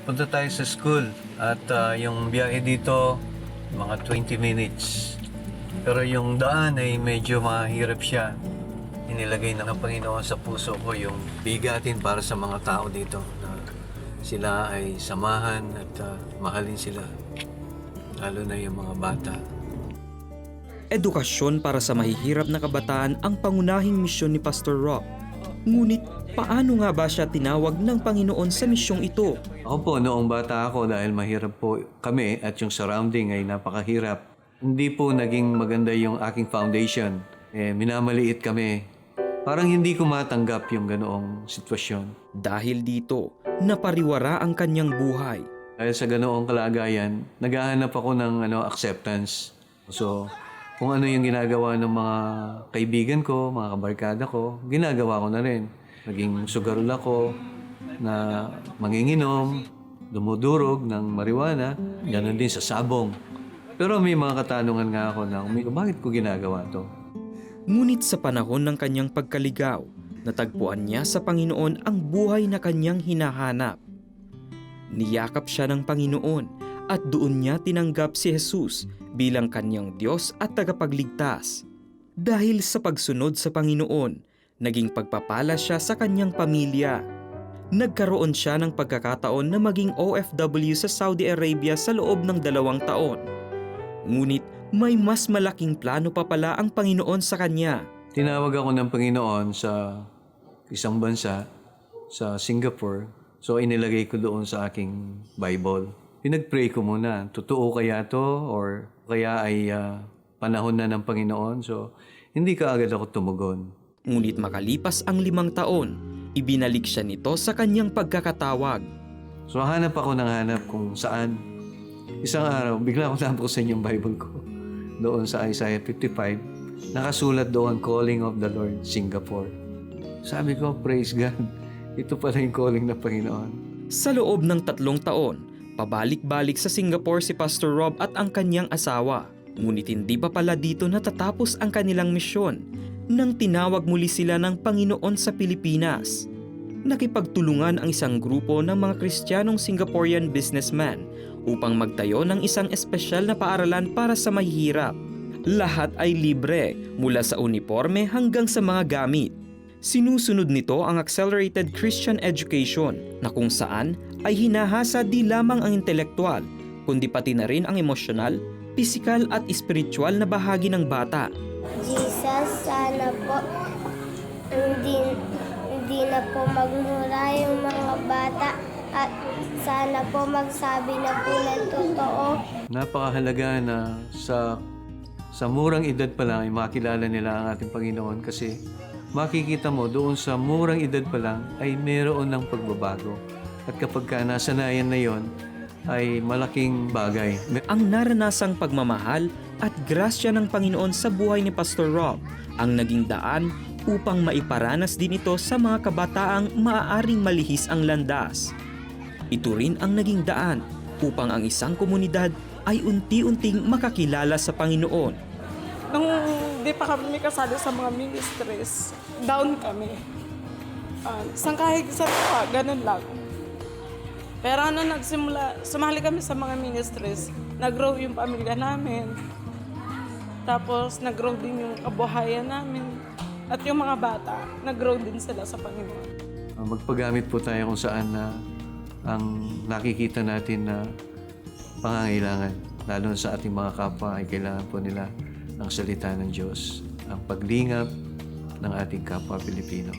Punta tayo sa school at yung biyahe dito, mga 20 minutes. Pero yung daan ay medyo mahirap siya. Inilagay ng Panginoon sa puso ko yung bigatin para sa mga tao dito na sila ay samahan at mahalin sila, lalo na yung mga bata. Edukasyon para sa mahihirap na kabataan ang pangunahing misyon ni Pastor Rob. Ngunit paano nga ba siya tinawag ng Panginoon sa misyong ito? Ako po, noong bata ako, dahil mahirap po kami at yung surrounding ay napakahirap, hindi po naging maganda yung aking foundation. Minamaliit kami. Parang hindi ko matanggap yung ganoong sitwasyon. Dahil dito, napariwara ang kanyang buhay. Dahil sa ganoong kalagayan, naghahanap ako ng acceptance. So, kung ano yung ginagawa ng mga kaibigan ko, mga kabarkada ko, ginagawa ko na rin. Naging sugarol ako na manginginom, dumudurog ng marijuana, ganoon din sa sabong. Pero may mga katanungan nga ako na, bakit ko ginagawa to? Ngunit sa panahon ng kanyang pagkaligaw, natagpuan niya sa Panginoon ang buhay na kanyang hinahanap. Niyakap siya ng Panginoon at doon niya tinanggap si Jesus bilang kanyang Diyos at tagapagligtas. Dahil sa pagsunod sa Panginoon, naging pagpapala siya sa kanyang pamilya. Nagkaroon siya ng pagkakataon na maging OFW sa Saudi Arabia sa loob ng 2 taon. Ngunit may mas malaking plano pa pala ang Panginoon sa kanya. Tinawag ako ng Panginoon sa isang bansa, sa Singapore. So inilagay ko doon sa aking Bible. Pinag-pray ko muna, totoo kaya to or kaya ay panahon na ng Panginoon? So hindi kaagad ako tumugon. Ngunit makalipas ang 5 taon, ibinalik siya nito sa kanyang pagkakatawag. So hanap ako ng hanap kung saan. Isang araw, bigla ako nabuksan yung Bible ko. Doon sa Isaiah 55, nakasulat doon, Calling of the Lord, Singapore. Sabi ko, praise God. Ito pala yung calling ng Panginoon. Sa loob ng 3 taon, pabalik-balik sa Singapore si Pastor Rob at ang kanyang asawa. Ngunit hindi pa pala dito natatapos ang kanilang misyon nang tinawag muli sila ng Panginoon sa Pilipinas. Nakipagtulungan ang isang grupo ng mga Kristiyanong Singaporean businessman upang magtayo ng isang espesyal na paaralan para sa mahihirap. Lahat ay libre, mula sa uniforme hanggang sa mga gamit. Sinusunod nito ang Accelerated Christian Education na kung saan ay hinahasa di lamang ang intelektual, kundi pati na rin ang emosyonal, pisikal at espiritual na bahagi ng bata. Jesus, sana po hindi na po magmura yung mga bata at sana po magsabi na po ng totoo. Napakahalaga na sa murang edad pa lang ay makilala nila ang ating Panginoon kasi makikita mo doon sa murang edad pa lang ay meron ng pagbabago. At kapag ka nasanayan na yon, ay malaking bagay. Ang naranasang pagmamahal at grasya ng Panginoon sa buhay ni Pastor Rob ang naging daan upang maiparanas din ito sa mga kabataang maaaring malihis ang landas. Ito rin ang naging daan upang ang isang komunidad ay unti-unting makakilala sa Panginoon. Nung di pa kami kasali sa mga ministries, down kami. Sangkahig sa lupa, ganun lang. Pero nagsimula, sumali kami sa mga ministries, nag-grow yung pamilya namin. Tapos nag-grow din yung kabuhayan namin. At yung mga bata, nag-grow din sila sa Panginoon. Magpagamit po tayo kung saan na ang nakikita natin na pangangailangan, lalo sa ating mga kapwa ay kailangan po nila ng salita ng Diyos, ang paglingap ng ating kapwa Pilipino.